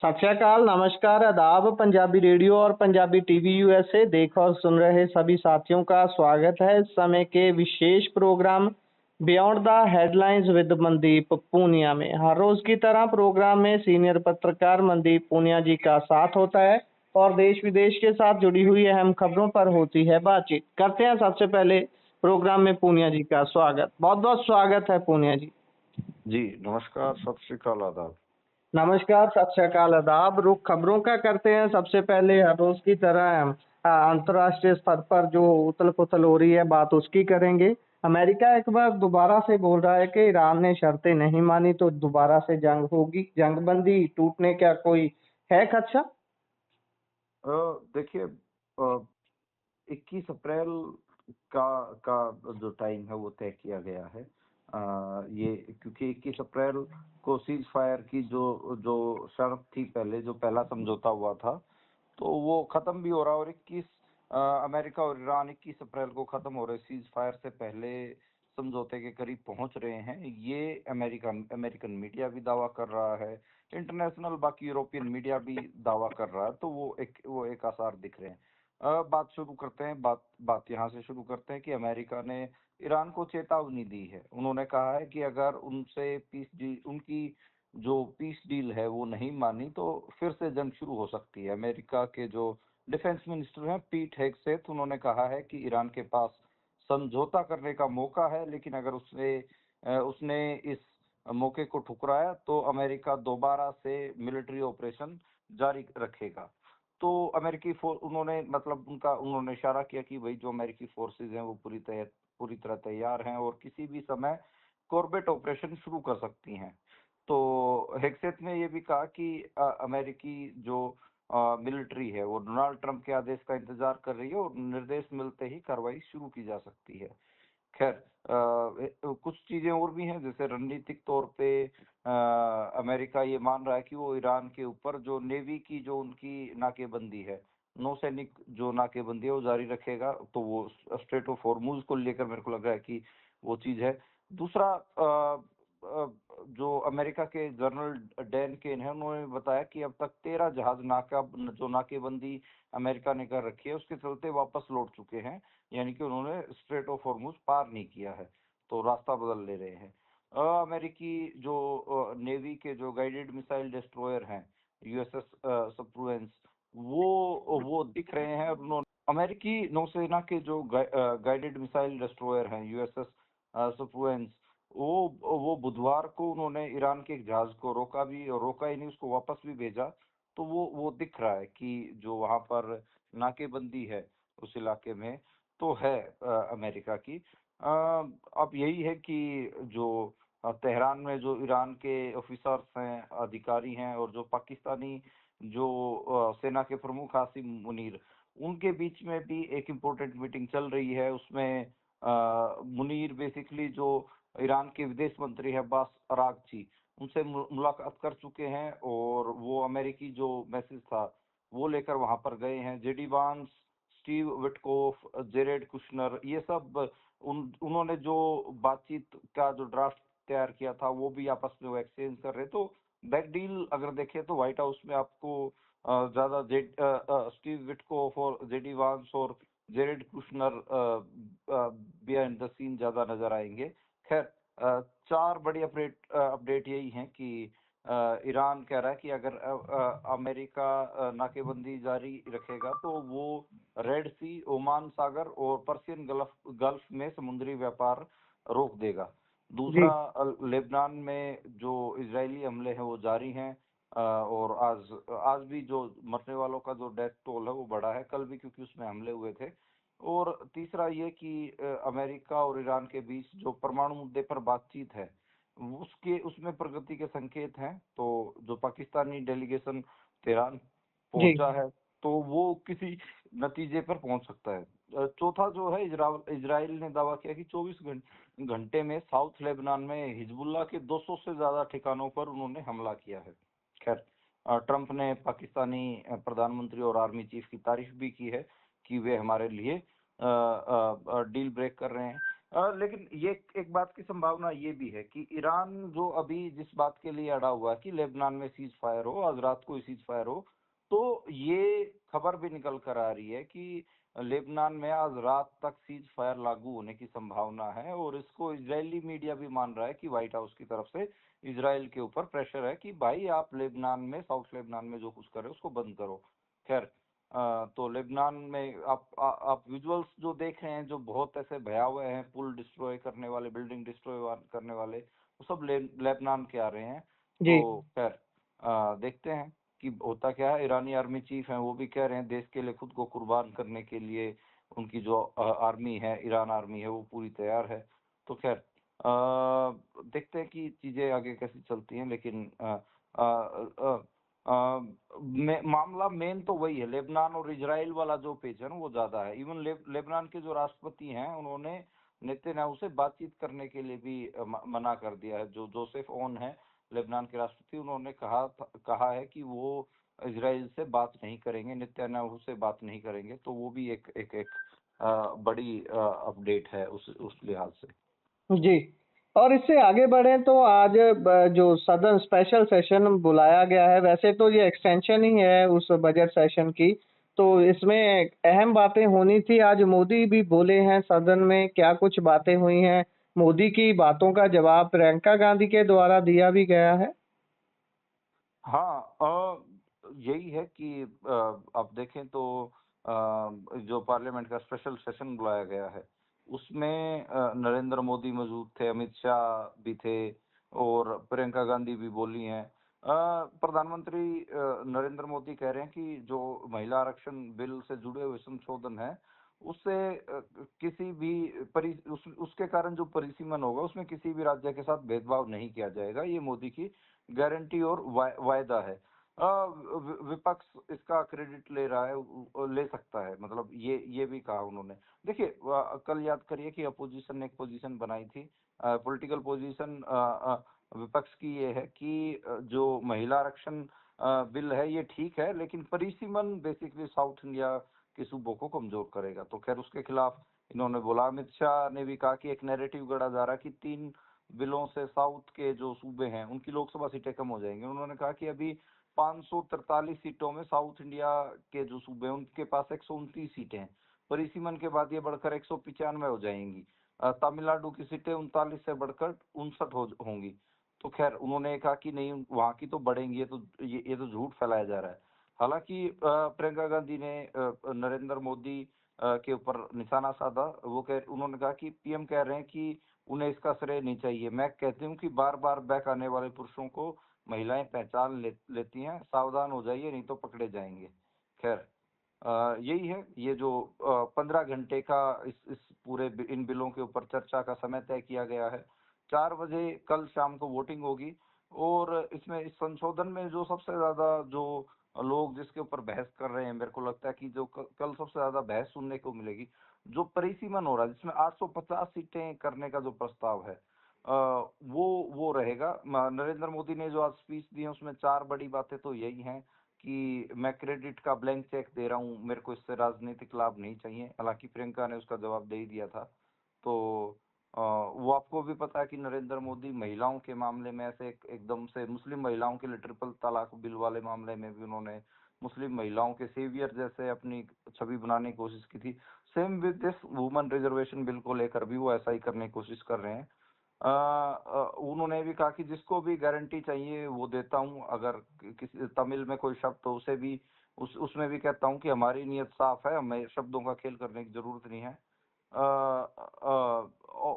सत श्री अकाल, नमस्कार, आदाब। पंजाबी रेडियो और पंजाबी टीवी यूएसए देख और सुन रहे सभी साथियों का स्वागत है इस समय के विशेष program beyond the headlines with Mandeep Punia में। हर रोज की तरह प्रोग्राम में सीनियर पत्रकार मनदीप पूनिया जी का साथ होता है और देश विदेश के साथ जुड़ी हुई अहम खबरों पर होती है बातचीत। करते हैं सबसे पहले प्रोग्राम में पूनिया जी का स्वागत। बहुत बहुत स्वागत है पूनिया जी। जी नमस्कार, सत श्री अकाल, आदाब। नमस्कार, सत श्री अकाल, आदाब। रुख खबरों का करते हैं सबसे पहले। हर रोज की तरह अंतर्राष्ट्रीय स्तर पर जो उथल पुथल हो रही है बात उसकी करेंगे। अमेरिका एक बार दोबारा से बोल रहा है कि ईरान ने शर्तें नहीं मानी तो दोबारा से जंग होगी। जंगबंदी टूटने का कोई है खदशा? देखिए, 21 अप्रैल का जो टाइम है वो तय किया गया है। ये क्योंकि 21 अप्रैल को सीज फायर की जो जो शर्त थी, पहले जो पहला समझौता हुआ था, तो वो खत्म भी हो रहा है। और अमेरिका और ईरान 21 अप्रैल को खत्म हो रहे सीज फायर से पहले समझौते के करीब पहुंच रहे हैं। ये अमेरिकन मीडिया भी दावा कर रहा है, इंटरनेशनल बाकी यूरोपियन मीडिया भी दावा कर रहा है। तो वो एक आसार दिख रहे हैं। बात शुरू करते हैं, बात यहाँ से शुरू करते हैं कि अमेरिका ने ईरान को चेतावनी दी है। उन्होंने कहा है कि अगर उनकी जो पीस डील है वो नहीं मानी तो फिर से जंग शुरू हो सकती है। अमेरिका के जो डिफेंस मिनिस्टर हैं पीट हेगसेथ, उन्होंने कहा है कि ईरान के पास समझौता करने का मौका है, लेकिन अगर उसने इस मौके को ठुकराया तो अमेरिका दोबारा से मिलिट्री ऑपरेशन जारी रखेगा। तो उन्होंने इशारा किया कि भाई जो अमेरिकी फोर्सेज हैं वो पूरी तरह तैयार हैं और किसी भी समय कॉर्बेट ऑपरेशन शुरू कर सकती हैं। तो हेगसेथ ने ये भी कहा कि अमेरिकी जो मिलिट्री है वो डोनाल्ड ट्रंप के आदेश का इंतजार कर रही है और निर्देश मिलते ही कार्रवाई शुरू की जा सकती है। खैर, कुछ चीजें और भी हैं, जैसे रणनीतिक तौर पे अमेरिका ये मान रहा है कि वो ईरान के ऊपर जो नेवी की जो उनकी नाकेबंदी है, नौसैनिक जो नाकेबंदी है वो जारी रखेगा। तो वो स्ट्रेट ऑफ हॉर्मुज को लेकर मेरे को लग रहा है कि वो चीज है। दूसरा, जो अमेरिका के जनरल डैन केन है, उन्होंने बताया कि अब तक 13 जहाज जो नाकेबंदी अमेरिका ने कर रखी है उसके चलते वापस लौट चुके हैं, यानी कि उन्होंने स्ट्रेट ऑफ हॉर्मुज पार नहीं किया है, तो रास्ता बदल ले रहे हैं। अमेरिकी जो नेवी के जो गाइडेड मिसाइल डिस्ट्रॉयर हैं, यूएसएस सप्रुएंस, वो दिख रहे हैं। और उन्होंने अमेरिकी नौसेना के जो गाइडेड मिसाइल डिस्ट्रॉयर हैं, यूएसएस सप्रुएंस, वो बुधवार को उन्होंने ईरान के एक जहाज को रोका ही नहीं, उसको वापस भी भेजा। तो वो दिख रहा है कि जो वहां पर नाकेबंदी है उस इलाके में तो है अमेरिका की। अब यही है कि जो तेहरान में जो ईरान के ऑफिसर्स हैं, अधिकारी हैं, और जो पाकिस्तानी जो सेना के प्रमुख आसिम मुनीर, उनके बीच में भी एक इम्पोर्टेंट मीटिंग चल रही है। उसमें मुनीर बेसिकली जो ईरान के विदेश मंत्री है अब्बास अरागची, उनसे मुलाकात कर चुके हैं और वो अमेरिकी जो मैसेज था वो लेकर वहां पर गए हैं। जेडी वांस, स्टीव विटकोफ, जेरेड कुशनर, ये सब उन्होंने जो बातचीत का जो ड्राफ्ट तैयार किया था वो भी आपस में वो एक्सचेंज कर रहे। तो बैक डील अगर देखें तो व्हाइट हाउस में आपको ज्यादा स्टीव विटकोफ और जेडी वांस और Jared Kushner behind the scene ज्यादा नजर आएंगे। खैर, चार बड़ी अपडेट यही हैं कि ईरान कह रहा है कि अगर अमेरिका नाकेबंदी जारी रखेगा तो वो रेड सी, ओमान सागर और पर्शियन गल्फ में समुद्री व्यापार रोक देगा। दूसरा, लेबनान में जो इजरायली हमले हैं वो जारी हैं, और आज भी जो मरने वालों का जो डेथ टोल है वो बढ़ा है, कल भी क्योंकि उसमें हमले हुए थे। और तीसरा ये कि अमेरिका और ईरान के बीच जो परमाणु मुद्दे पर बातचीत है उसमें प्रगति के संकेत हैं। तो जो पाकिस्तानी डेलीगेशन तेहरान पहुंचा है तो वो किसी नतीजे पर पहुंच सकता है। चौथा जो है, इजराइल ने दावा किया कि 24 घंटे में साउथ लेबनान में हिजबुल्लाह के 200 से ज्यादा ठिकानों पर उन्होंने हमला किया है। खैर, ट्रंप ने पाकिस्तानी प्रधानमंत्री और आर्मी चीफ की तारीफ भी की है कि वे हमारे लिए डील ब्रेक कर रहे हैं। लेकिन ये एक बात की संभावना ये भी है कि ईरान जो अभी जिस बात के लिए अड़ा हुआ है कि लेबनान में सीज फायर हो, आज रात को ही सीज फायर हो, तो ये खबर भी निकल कर आ रही है कि लेबनान में आज रात तक सीज फायर लागू होने की संभावना है, और इसको इजरायली मीडिया भी मान रहा है कि व्हाइट हाउस की तरफ से इजराइल के ऊपर प्रेशर है कि भाई आप लेबनान में, साउथ लेबनान में जो कुछ कर रहे हो उसको बंद करो। खैर, तो लेबनान में आप विजुअल्स जो देख रहे हैं, जो बहुत ऐसे भयावह हैं, पुल डिस्ट्रॉय करने वाले, बिल्डिंग डिस्ट्रॉय करने वाले, वो सब लेबनान के आ रहे हैं। जी। तो खैर, देखते हैं कि होता क्या है। ईरानी आर्मी चीफ हैं, वो भी कह रहे हैं देश के लिए खुद को कुर्बान करने के लिए उनकी जो आर्मी है, ईरान आर्मी है, वो पूरी तैयार है। तो खैर, देखते हैं कि चीजें आगे कैसी चलती हैं, लेकिन अ, अ, मामला मेन तो वही है, लेबनान और इजराइल वाला जो पेच है ना, वो ज्यादा है। इवन लेबनान के जो राष्ट्रपति हैं, उन्होंने नेतन्याहू से बातचीत करने के लिए भी मना कर दिया है। जो जोसेफ ओन है, लेबनान के राष्ट्रपति, उन्होंने कहा है कि वो इजराइल से बात नहीं करेंगे, नेतन्याहू से बात नहीं करेंगे। तो वो भी एक बड़ी अपडेट है उस लिहाज से। जी। और इससे आगे बढ़ें तो आज जो सदन स्पेशल सेशन बुलाया गया है, वैसे तो ये एक्सटेंशन ही है उस बजट सेशन की, तो इसमें अहम बातें होनी थी। आज मोदी भी बोले हैं सदन में, क्या कुछ बातें हुई हैं? मोदी की बातों का जवाब प्रियंका गांधी के द्वारा दिया भी गया है। हाँ, यही है कि आप देखें तो जो पार्लियामेंट का स्पेशल सेशन बुलाया गया है, उसमें नरेंद्र मोदी मौजूद थे, अमित शाह भी थे, और प्रियंका गांधी भी बोली हैं। प्रधानमंत्री नरेंद्र मोदी कह रहे हैं कि जो महिला आरक्षण बिल से जुड़े हुए संशोधन है, उससे किसी भी उसके कारण जो परिसीमन होगा, उसमें किसी भी राज्य के साथ भेदभाव नहीं किया जाएगा। ये मोदी की गारंटी और वायदा है। विपक्ष इसका क्रेडिट ले रहा है, ले सकता है, मतलब ये भी कहा उन्होंने। देखिए, कल याद करिए कि अपोजिशन ने एक पोजीशन बनाई थी, पॉलिटिकल पोजीशन विपक्ष की ये है कि जो महिला आरक्षण बिल है, ये ठीक है, लेकिन परिसीमन बेसिकली साउथ इंडिया के सूबों को कमजोर करेगा। तो खैर, उसके खिलाफ इन्होंने बोला। अमित शाह ने भी कहा कि एक नैरेटिव गढ़ा जा रहा है कि 3 बिलों से साउथ के जो सूबे हैं, उनकी लोकसभा सीटें कम हो जाएंगी। उन्होंने कहा कि अभी 543 सीटों में साउथ इंडिया के जो सूबे हैं, उनके पास 129 सीटें हैं। परिसीमन के बाद ये बढ़कर 195 हो जाएंगी। तमिलनाडु की सीटें 39 से बढ़कर 59 होंगी। तो खैर, उन्होंने कहा कि नहीं, वहां की तो बढ़ेंगी, ये तो झूठ फैलाया जा रहा है। हालांकि प्रियंका गांधी ने नरेंद्र मोदी के ऊपर निशाना साधा। उन्होंने कहा कि पीएम कह रहे हैं कि उन्हें इसका श्रेय नहीं चाहिए। मैं कहती हूँ कि बार बार बैक आने वाले पुरुषों को महिलाएं पहचान लेती हैं, सावधान हो जाइए, नहीं तो पकड़े जाएंगे। खैर, यही है। ये जो 15 घंटे का इस पूरे इन बिलों के ऊपर चर्चा का समय तय किया गया है। 4 बजे कल शाम को वोटिंग होगी, और इसमें इस संशोधन में जो सबसे ज्यादा जो लोग जिसके ऊपर बहस कर रहे हैं, मेरे को लगता है कि जो कल सबसे ज्यादा बहस सुनने को मिलेगी, जो परिसीमन हो रहा है, जिसमें 850 सीटें करने का जो प्रस्ताव है, वो रहेगा। नरेंद्र मोदी ने जो आज स्पीच दी है, उसमें 4 बड़ी बातें तो यही हैं कि मैं क्रेडिट का ब्लैंक चेक दे रहा हूँ, मेरे को इससे राजनीतिक लाभ नहीं चाहिए। हालांकि प्रियंका ने उसका जवाब दे ही दिया था। तो वो आपको भी पता है कि नरेंद्र मोदी महिलाओं के मामले में ऐसे एकदम से, मुस्लिम महिलाओं के लिए ट्रिपल तलाक बिल वाले मामले में भी उन्होंने मुस्लिम महिलाओं के सेवियर जैसे अपनी छवि बनाने की कोशिश की थी। Same with this women reservation bill को लेकर भी वो ऐसा ही करने की कोशिश कर रहे हैं। उन्होंने भी कहा कि जिसको भी गारंटी चाहिए वो देता हूँ। अगर किसी तमिल में कोई शब्द तो उसे भी उसमें भी कहता हूँ कि हमारी नीयत साफ है, हमें शब्दों का खेल करने की जरूरत नहीं है।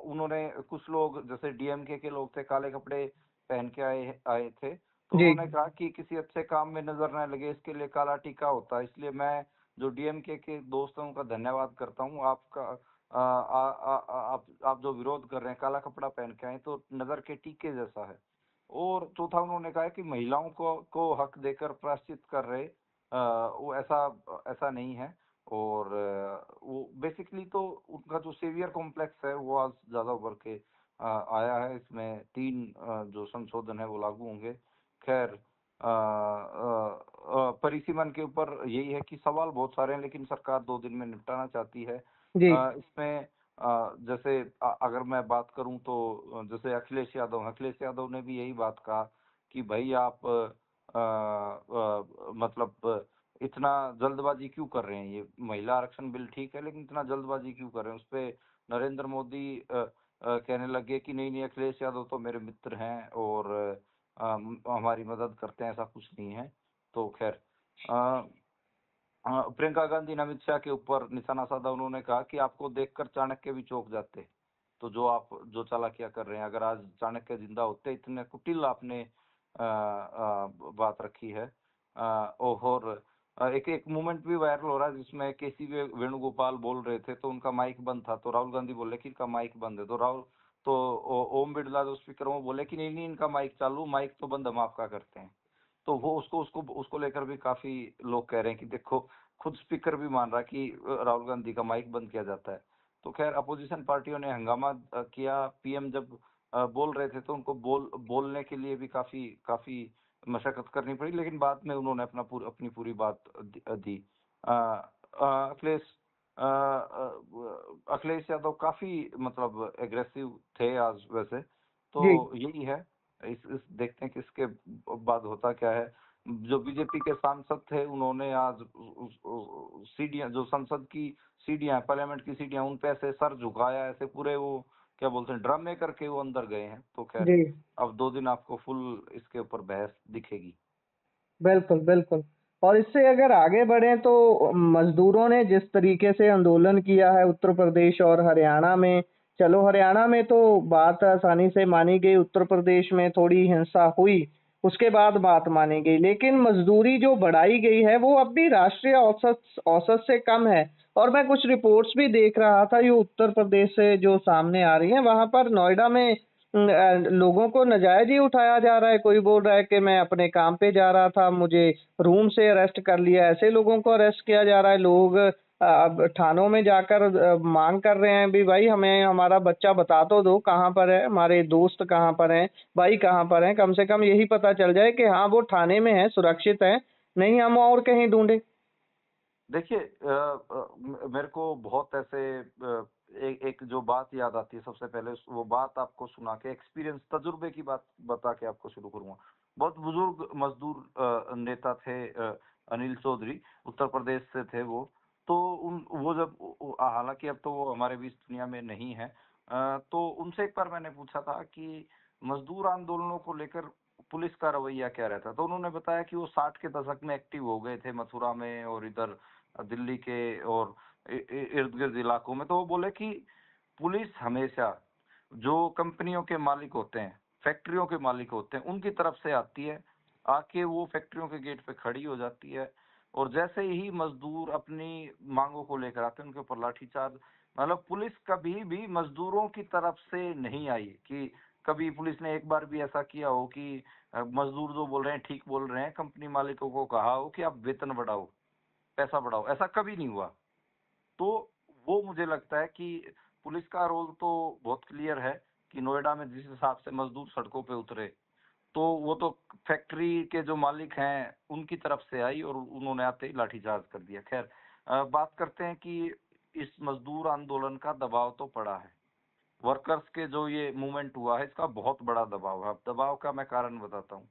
उन्होंने, कुछ लोग जैसे डीएमके के लोग थे, काले कपड़े पहन के आए आए थे, तो जी। उन्होंने कहा कि किसी अच्छे काम में नजर न लगे, इसके लिए काला टीका होता है। इसलिए मैं जो डीएमके के दोस्तों का धन्यवाद करता हूँ। आपका आप जो विरोध कर रहे हैं, काला कपड़ा पहन के आए, तो नजर के टीके जैसा है। और चौथा, उन्होंने कहा है कि महिलाओं को हक देकर प्रायश्चित कर रहे, वो ऐसा ऐसा नहीं है। और वो बेसिकली तो उनका जो सेवियर कॉम्प्लेक्स है, वो आज ज्यादा उभर के आया है। इसमें 3 जो संशोधन है वो लागू होंगे। खैर, परिसीमन के ऊपर यही है कि सवाल बहुत सारे हैं, लेकिन सरकार 2 दिन में निपटाना चाहती है। जी। इसमें जैसे अगर मैं बात करूं तो जैसे अखिलेश यादव ने भी यही बात कहा कि भाई आप मतलब इतना जल्दबाजी क्यों कर रहे हैं, ये महिला आरक्षण बिल ठीक है लेकिन इतना जल्दबाजी क्यों कर रहे हैं। उस पे नरेंद्र मोदी कहने लगे कि नहीं नहीं, अखिलेश यादव तो मेरे मित्र हैं और हमारी मदद करते हैं, ऐसा कुछ नहीं है। तो खैर प्रियंका गांधी ने अमित शाह के ऊपर निशाना साधा। उन्होंने कहा कि आपको देखकर चाणक्य भी चौंक जाते, तो जो चालाकियां कर रहे हैं, अगर आज चाणक्य जिंदा होते, इतने कुटिल आपने बात रखी है। और एक एक मूवमेंट भी वायरल हो रहा है जिसमें केसी वेणुगोपाल बोल रहे थे तो उनका माइक बंद था, तो राहुल गांधी बोले कि इनका माइक बंद है, तो ओम बिरला जो स्पीकर वो बोले कि नहीं नहीं, इनका माइक चालू, माइक तो बंद हम आपका करते हैं। तो वो उसको उसको उसको लेकर भी काफी लोग कह रहे हैं कि देखो, खुद स्पीकर भी मान रहा कि राहुल गांधी का माइक बंद किया जाता है। तो खैर अपोजिशन पार्टियों ने हंगामा किया। पीएम जब बोल रहे थे तो उनको बोलने के लिए भी काफी काफी मशक्कत करनी पड़ी, लेकिन बाद में उन्होंने अपनी पूरी बात दी। अखिलेश अखिलेश यादव काफी मतलब एग्रेसिव थे आज वैसे। तो जी। यही है। इस देखते हैं कि इसके बाद होता क्या है। जो बीजेपी के सांसद थे उन्होंने आज सीढ़ियां, जो संसद की सीढ़ियां, पार्लियामेंट की सीढ़ियां, उन पे ऐसे सर झुकाया, ऐसे पूरे वो क्या बोलते हैं, ड्रामे करके वो अंदर गए हैं। तो खैर जी, अब 2 दिन आपको फुल इसके ऊपर बहस दिखेगी। बिल्कुल, बिल्कुल। और इससे अगर आगे बढ़ें तो मज़दूरों ने जिस तरीके से आंदोलन किया है उत्तर प्रदेश और हरियाणा में, चलो हरियाणा में तो बात आसानी से मानी गई, उत्तर प्रदेश में थोड़ी हिंसा हुई, उसके बाद बात मानी गई। लेकिन मज़दूरी जो बढ़ाई गई है वो अब भी राष्ट्रीय औसत औसत से कम है। और मैं कुछ रिपोर्ट्स भी देख रहा था, ये उत्तर प्रदेश से जो सामने आ रही हैं, वहाँ पर नोएडा में लोगों को नाजायज ही उठाया जा रहा है। कोई बोल रहा है कि मैं अपने काम पे जा रहा था, मुझे रूम से अरेस्ट कर लिया, ऐसे लोगों को अरेस्ट किया जा रहा है। लोग अब थानों में जाकर मांग कर रहे हैं भी भाई हमें हमारा बच्चा बता तो दो कहाँ पर है, हमारे दोस्त कहाँ पर हैं, भाई कहाँ पर हैं, कम से कम यही पता चल जाए कि हाँ वो थाने में है, सुरक्षित है, नहीं हम और कहीं ढूंढे। देखिए मेरे को बहुत ऐसे एक जो बात याद आती है सबसे पहले, वो बात आपको सुना के एक्सपीरियंस तजुर्बे की बात बता के आपको शुरू करूंगा। बहुत बुजुर्ग मजदूर नेता थे, अनिल चौधरी, उत्तर प्रदेश से थे वो। तो उन वो जब हालांकि अब तो वो हमारे बीच दुनिया में नहीं है। तो उनसे एक बार मैंने पूछा था कि मजदूर आंदोलनों को लेकर पुलिस का रवैया क्या रहता। तो उन्होंने बताया कि वो 60 के दशक में एक्टिव हो गए थे मथुरा में और इधर दिल्ली के और इर्द गिर्द इलाकों में। तो वो बोले कि पुलिस हमेशा जो कंपनियों के मालिक होते हैं, फैक्ट्रियों के मालिक होते हैं, उनकी तरफ से आती है, आके वो फैक्ट्रियों के गेट पे खड़ी हो जाती है। और जैसे ही मजदूर अपनी मांगों को लेकर आते हैं उनके ऊपर लाठीचार्ज। मतलब पुलिस कभी भी मजदूरों की तरफ से नहीं आई कि कभी पुलिस ने एक बार भी ऐसा किया हो कि मजदूर जो बोल रहे हैं ठीक बोल रहे हैं, कंपनी मालिकों को कहा हो कि आप वेतन बढ़ाओ, पैसा बढ़ाओ, ऐसा कभी नहीं हुआ। तो वो मुझे लगता है कि पुलिस का रोल तो बहुत क्लियर है कि नोएडा में जिस हिसाब से मजदूर सड़कों पे उतरे, तो वो तो फैक्ट्री के जो मालिक हैं उनकी तरफ से आई और उन्होंने आते ही लाठीचार्ज कर दिया। खैर बात करते हैं कि इस मजदूर आंदोलन का दबाव तो पड़ा है, वर्कर्स के जो ये मूवमेंट हुआ है इसका बहुत बड़ा दबाव है। अब दबाव का मैं कारण बताता हूँ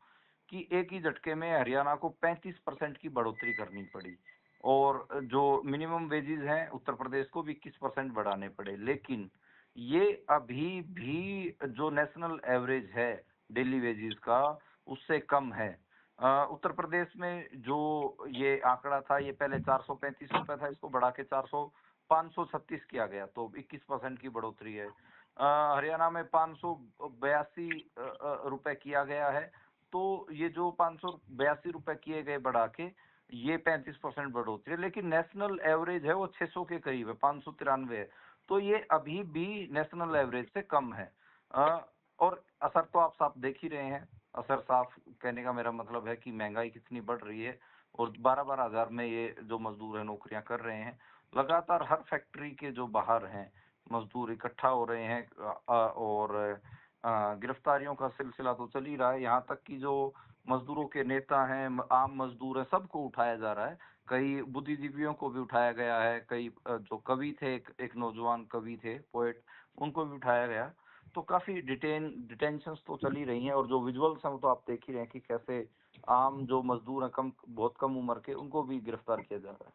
कि एक ही झटके में हरियाणा को 35% की बढ़ोतरी करनी पड़ी और जो मिनिमम वेजेस हैं उत्तर प्रदेश को भी 21% बढ़ाने पड़े। लेकिन ये अभी भी जो नेशनल एवरेज है डेली वेजेस का, उससे कम है। उत्तर प्रदेश में जो ये आंकड़ा था, ये पहले 435 रुपए था, इसको बढ़ा के 536 किया गया, तो 21% की बढ़ोतरी है। हरियाणा में 582 रुपए किया गया है। तो ये जो 582 रुपए किए गए बढ़ा के, ये 35% बढ़ोतरी है। लेकिन नेशनल एवरेज है वो 600 के करीब है, 593 है। तो ये अभी भी नेशनल एवरेज से कम है। और असर तो आप साफ देख ही रहे हैं। असर साफ कहने का मेरा मतलब है कि महंगाई कितनी बढ़ रही है और 12-12 हजार में ये जो मजदूर है नौकरियां कर रहे हैं। लगातार हर फैक्ट्री के जो बाहर हैं मजदूर इकट्ठा हो रहे हैं और गिरफ्तारियों का सिलसिला तो चल ही रहा है। यहाँ तक कि जो मजदूरों के नेता हैं, आम मजदूर हैं, सबको उठाया जा रहा है। कई बुद्धिजीवियों को भी उठाया गया है, कई जो कवि थे, एक नौजवान कवि थे, पोएट, उनको भी उठाया गया। तो काफी डिटेंशंस तो चल ही रही हैं, और जो विजुअल्स हैं वो तो आप देख ही रहे हैं कि कैसे आम जो मजदूर हैं, बहुत कम उम्र के, उनको भी गिरफ्तार किया जा रहा है।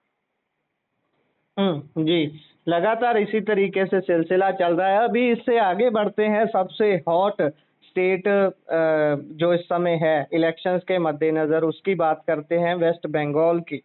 जी। लगातार इसी तरीके से सिलसिला चल रहा है। अभी इससे आगे बढ़ते हैं, सबसे हॉट स्टेट जो इस समय है इलेक्शंस के मद्देनजर, उसकी बात करते हैं, वेस्ट बंगाल की।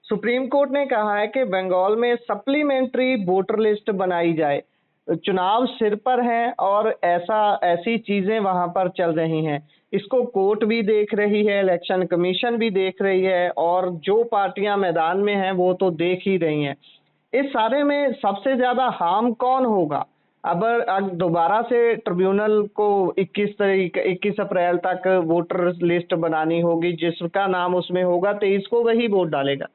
सुप्रीम कोर्ट ने कहा है कि बंगाल में सप्लीमेंट्री वोटर लिस्ट बनाई जाए। चुनाव सिर पर हैं और ऐसी चीजें वहां पर चल रही हैं। इसको कोर्ट भी देख रही है, इलेक्शन कमीशन भी देख रही है, और जो पार्टियां मैदान में हैं वो तो देख ही रही हैं। इस सारे में सबसे ज्यादा हार्म कौन होगा? अब दोबारा से ट्रिब्यूनल को 21 अप्रैल तक वोटर लिस्ट बनानी होगी, जिसका नाम उसमें होगा 23 को वही वोट डालेगा।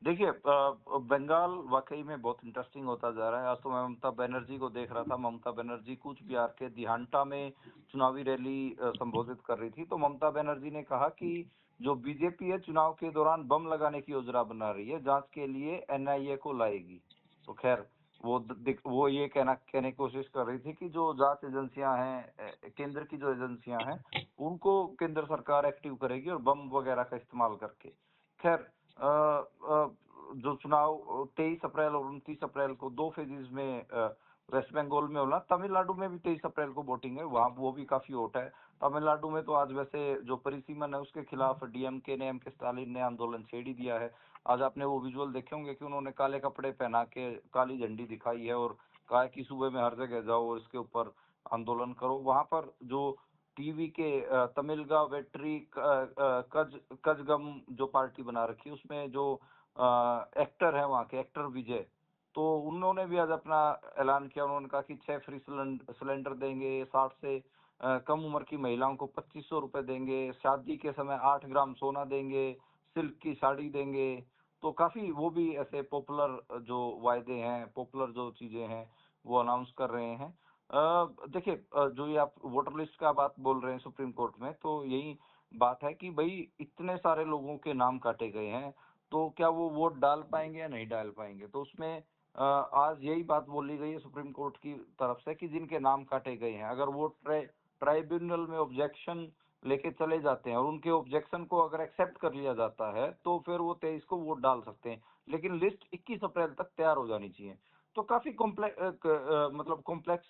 देखिए, बंगाल वाकई में बहुत इंटरेस्टिंग होता जा रहा है। आज तो मैं ममता बनर्जी को देख रहा था। ममता बनर्जी कूच बिहार के दिहानटा में चुनावी रैली संबोधित कर रही थी। तो ममता बनर्जी ने कहा कि जो बीजेपी है चुनाव के दौरान बम लगाने की योजना बना रही है, जांच के लिए एनआईए को लाएगी। तो खैर, वो ये कहने की कोशिश कर रही थी कि जो जांच एजेंसियां हैं, केंद्र की जो एजेंसियां हैं, उनको केंद्र सरकार एक्टिव करेगी और बम वगैरह का इस्तेमाल करके। खैर, जो चुनाव 23 अप्रैल और 29 अप्रैल को 2 फेजेस में वेस्ट बंगाल में होना। तमिलनाडु में भी 23 अप्रैल को वोटिंग है, वहां वो भी काफी वोट है। तमिलनाडु में तो आज वैसे जो परिसीमन है उसके खिलाफ डीएमके ने, एम के स्टालिन ने आंदोलन छेड़ ही दिया है। आज आपने वो विजुअल देखे होंगे कि उन्होंने काले कपड़े पहना के काली झंडी दिखाई है और कहा है कि सुबह में हर जगह जाओ और इसके ऊपर आंदोलन करो। वहां पर जो टीवी के तमिलगा वेट्री कजगम जो पार्टी बना रखी है, उसमें जो एक्टर है, वहाँ के एक्टर विजय, तो उन्होंने भी आज अपना ऐलान किया। उन्होंने कहा कि 6 फ्री सिलेंडर देंगे, 60 से कम उम्र की महिलाओं को 2500 रुपए देंगे, शादी के समय 8 ग्राम सोना देंगे, सिल्क की साड़ी देंगे। तो काफी वो भी ऐसे पॉपुलर जो वायदे हैं, पॉपुलर जो चीजें हैं, वो अनाउंस कर रहे हैं। देखिए, जो ये आप वोटर लिस्ट का बात बोल रहे हैं सुप्रीम कोर्ट में, तो यही बात है कि भाई इतने सारे लोगों के नाम काटे गए हैं, तो क्या वो वोट डाल पाएंगे या नहीं डाल पाएंगे। तो उसमें आज यही बात बोली गई है सुप्रीम कोर्ट की तरफ से कि जिनके नाम काटे गए हैं, अगर वो ट्राइब्यूनल में ऑब्जेक्शन लेके चले जाते हैं और उनके ऑब्जेक्शन को अगर एक्सेप्ट कर लिया जाता है, तो फिर वो 23 को वोट डाल सकते हैं। लेकिन लिस्ट 21 अप्रैल तक तैयार हो जानी चाहिए। तो काफी मतलब कॉम्प्लेक्स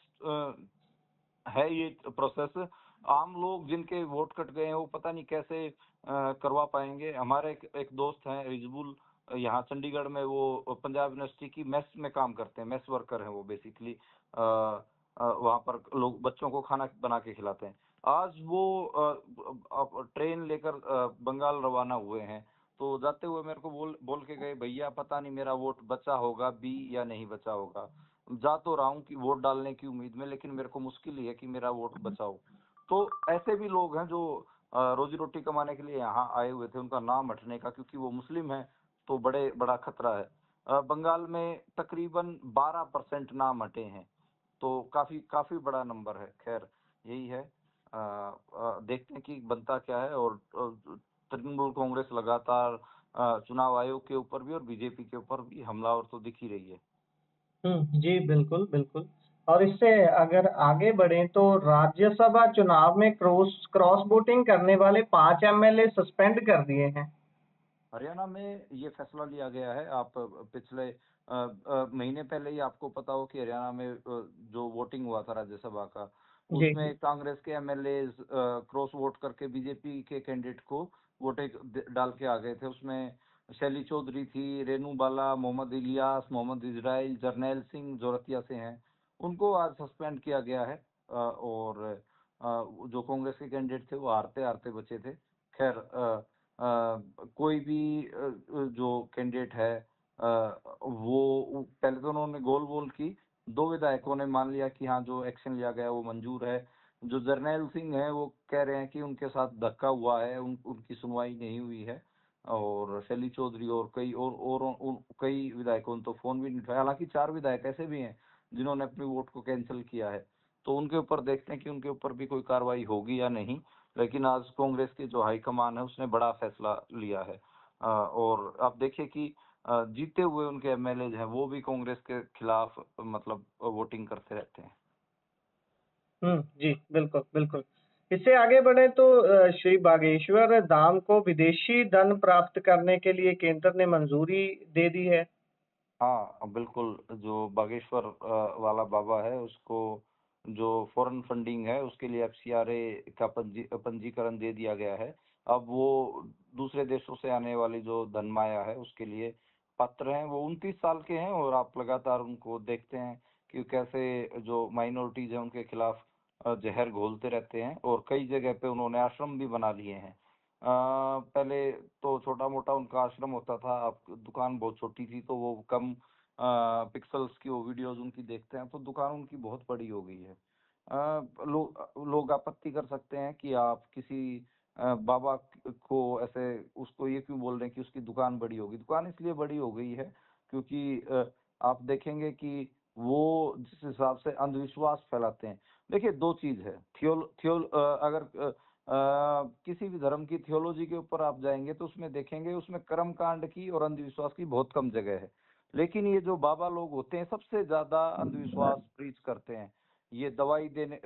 है ये प्रोसेस। आम लोग जिनके वोट कट गए हैं वो पता नहीं कैसे करवा पाएंगे। हमारे एक दोस्त हैं रिजबुल, यहाँ चंडीगढ़ में, वो पंजाब यूनिवर्सिटी की मेस में काम करते हैं, मेस वर्कर हैं वो बेसिकली। वहाँ पर लोग बच्चों को खाना बना के खिलाते हैं। आज वो ट्रेन लेकर बंगाल रवाना हुए हैं। तो जाते हुए मेरे को बोल बोल के गए, भैया पता नहीं मेरा वोट बचा होगा बी या नहीं बचा होगा। जा तो रहा हूँ कि वोट डालने की उम्मीद में, लेकिन मेरे को मुश्किल ही है कि मेरा वोट बचाओ। तो ऐसे भी लोग हैं जो रोजी रोटी कमाने के लिए यहाँ आए हुए थे, उनका नाम हटने का, क्योंकि वो मुस्लिम है, तो बड़ा खतरा है। बंगाल में तकरीबन 12% नाम हटे हैं, तो काफी काफी बड़ा नंबर है। खैर, यही है। देखते हैं कि बनता क्या है। और तृणमूल कांग्रेस लगातार चुनाव आयोग के ऊपर भी और बीजेपी के ऊपर भी हमलावर तो दिख ही रही है। जी, बिल्कुल, बिल्कुल। और इससे अगर आगे बढ़ें तो राज्यसभा चुनाव में क्रॉस वोटिंग करने वाले 5 एमएलए सस्पेंड कर दिए हैं। हरियाणा में ये फैसला लिया गया है। आप पिछले महीने पहले ही आपको पता हो कि हरियाणा में जो वोटिंग हुआ था राज्यसभा का, जी, उसमें जी। कांग्रेस के एमएलए क्रॉस वोट करके बीजेपी के कैंडिडेट को वोट डाल के आ गए थे। उसमें शैली चौधरी थी, रेनू बाला, मोहम्मद इलियास, मोहम्मद इजराइल, जरनैल सिंह जो रतिया से हैं, उनको आज सस्पेंड किया गया है। और जो कांग्रेस के कैंडिडेट थे वो हारते हारते बचे थे। खैर, कोई भी जो कैंडिडेट है, वो पहले तो उन्होंने गोल वोल की, 2 विधायकों ने मान लिया कि हाँ जो एक्शन लिया गया वो मंजूर है। जो जरनैल सिंह है वो कह रहे हैं कि उनके साथ धक्का हुआ है, उनकी सुनवाई नहीं हुई है। और शैली चौधरी और कई विधायकों ने तो फोन भी नहीं उठाया। हालांकि 4 विधायक ऐसे भी हैं जिन्होंने अपनी वोट को कैंसिल किया है। तो उनके ऊपर देखते हैं कि उनके ऊपर भी कोई कार्रवाई होगी या नहीं। लेकिन आज कांग्रेस की जो हाईकमान है उसने बड़ा फैसला लिया है। और आप देखिए कि जीते हुए उनके एमएलए हैं वो भी कांग्रेस के खिलाफ मतलब वोटिंग करते रहते हैं। जी, बिल्कुल, बिल्कुल। इससे आगे बढ़े तो श्री बागेश्वर धाम को विदेशी धन प्राप्त करने के लिए केंद्र ने मंजूरी दे दी है। हाँ, बिल्कुल, जो बागेश्वर वाला बाबा है उसको जो फ़ॉरेन फंडिंग है उसके लिए एफसीआरए का पंजीकरण दे दिया गया है। अब वो दूसरे देशों से आने वाली जो धनमाया है उसके लिए पात्र हैं। वो 29 साल के हैं और आप लगातार उनको देखते हैं कि कैसे जो माइनॉरिटीज़ हैं उनके खिलाफ ज़हर घोलते रहते हैं और कई जगह पे उन्होंने आश्रम भी बना लिए हैं। पहले तो छोटा-मोटा उनका आश्रम होता था, अब दुकान बहुत छोटी थी तो वो कम पिक्सेल्स की वो वीडियोज़ उनकी देखते हैं तो दुकान उनकी बहुत बड़ी हो गई है। लोग आपत्ति कर सकते हैं कि आप किसी बाबा को ऐसे उसको ये क्यों बोल रहे हैं कि उसकी दुकान बड़ी होगी। दुकान इसलिए बड़ी हो गई है क्योंकि आप देखेंगे कि वो जिस हिसाब से अंधविश्वास फैलाते हैं। देखिए 2 चीज़ है, अगर किसी भी धर्म की थियोलॉजी के ऊपर आप जाएँगे तो उसमें देखेंगे उसमें कर्मकांड की और अंधविश्वास की बहुत कम जगह है। लेकिन ये जो बाबा लोग होते हैं सबसे ज़्यादा अंधविश्वास प्रीच करते हैं। ये दवाई देने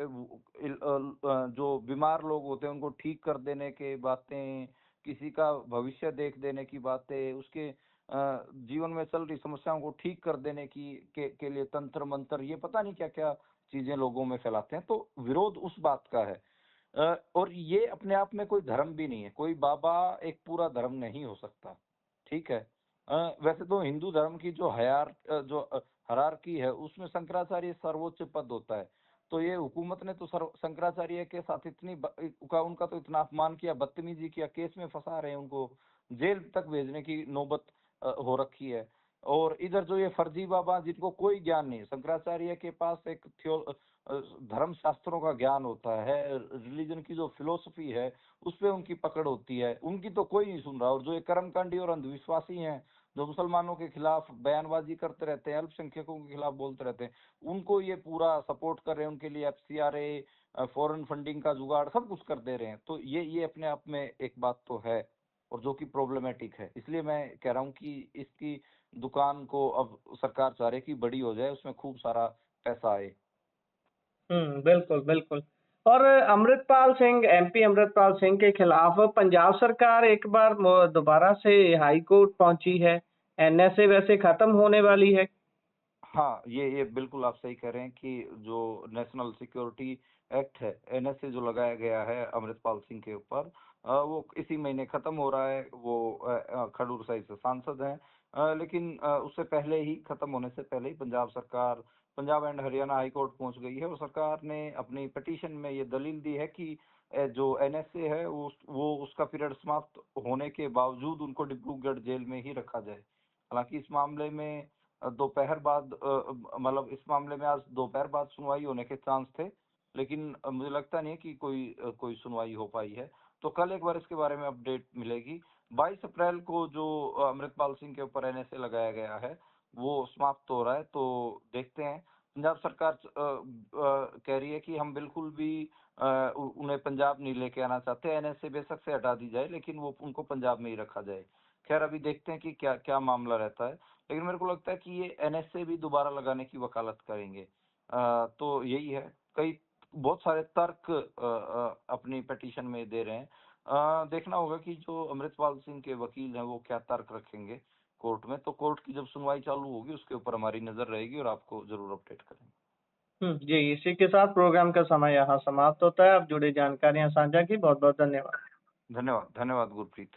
जो बीमार लोग होते हैं उनको ठीक कर देने की बातें, किसी का भविष्य देख देने की बातें, उसके जीवन में चल रही समस्याओं को ठीक कर देने के लिए तंत्र-मंत्र ये पता नहीं क्या-क्या चीज़ें लोगों में फैलाते हैं। तो विरोध उस बात का है। और ये अपने आप में कोई धर्म भी नहीं है, कोई बाबा एक पूरा धर्म नहीं हो सकता, ठीक है? वैसे तो हिंदू धर्म की जो हायरार्की है, उसमें शंकराचार्य सर्वोच्च पद होता है। तो ये हुकूमत ने तो शंकराचार्य के साथ उनका तो इतना अपमान किया, बदतमीज़ी किया, केस में फँसा रहे हैं उनको, जेल तक भेजने की नौबत हो रखी है। और इधर जो ये फर्जी बाबा जिनको कोई ज्ञान नहीं है, शंकराचार्य के पास एक धर्म शास्त्रों का ज्ञान होता है, रिलीजन की जो फिलॉसफी है, उसपे उनकी पकड़ होती है, उनकी तो कोई नहीं सुन रहा और जो ये कर्मकांडी और अंधविश्वासी हैं, जो मुसलमानों के खिलाफ बयानबाज़ी करते रहते हैं, अल्पसंख्यकों के खिलाफ बोलते रहते हैं, उनको ये पूरा सपोर्ट कर रहे हैं, उनके लिए एफसीआरए फॉरेन फंडिंग का जुगाड़ सब कुछ कर दे रहे हैं। तो ये अपने आप में एक बात तो है और जो कि प्रॉब्लमैटिक है। इसलिए मैं कह रहा हूँ कि इसकी दुकान को अब सरकार चाह रही है कि बड़ी हो जाए, उसमें खूब सारा पैसा आए। बिल्कुल, बिल्कुल। और अमृतपाल सिंह एमपी अमृतपाल सिंह के खिलाफ पंजाब सरकार एक बार दोबारा से हाई कोर्ट पहुंची है। एनएसए वैसे खत्म होने वाली है। हाँ, ये बिल्कुल आप सही कह रहे हैं कि जो नेशनल सिक्योरिटी एक्ट है, एनएसए जो लगाया गया है अमृतपाल सिंह के ऊपर वो इसी महीने खत्म हो रहा है। वो खडूर साहिब से सांसद हैं। लेकिन उससे पहले ही खत्म होने से पहले ही Punjab and Haryana high court पहुंच गई है और सरकार ने अपनी पिटीशन में ये दलील दी है कि जो एनएसए है वो उसका पीरियड समाप्त होने के बावजूद उनको डिब्रूगढ़ जेल में ही रखा जाए। हालांकि इस मामले में दोपहर बाद मतलब इस मामले में आज दोपहर बाद सुनवाई होने के चांस थे, लेकिन मुझे लगता नहीं है कि कोई सुनवाई हो पाई है। तो कल एक बार इसके बारे में अपडेट मिलेगी। 22 अप्रैल को जो अमृतपाल सिंह के ऊपर एनएसए लगाया गया है, वो समाप्त हो रहा है, तो देखते हैं। पंजाब सरकार कह रही है कि हम बिल्कुल भी उन्हें पंजाब नहीं लेके आना चाहते, एनएसए बेशक से हटा दी जाए, लेकिन वो उनको पंजाब में ही रखा जाए। खैर अभी देखते हैं कि क्या क्या मामला रहता है। लेकिन मेरे को लगता है कि ये एनएसए भी दोबारा लगाने की वकालत करेंगे। तो यही है, कई बहुत सारे तर्क अपनी पिटीशन में दे रहे हैं। देखना होगा कि जो अमृतपाल सिंह के वकील हैं वो क्या तर्क रखेंगे कोर्ट में। तो कोर्ट की जब सुनवाई चालू होगी उसके ऊपर हमारी नज़र रहेगी और आपको ज़रूर अपडेट करेंगे। जी, इसी के साथ प्रोग्राम का समय यहाँ समाप्त होता है। आप जुड़ी जानकारियाँ साझा की, बहुत-बहुत धन्यवाद। धन्यवाद, धन्यवाद गुरप्रीत।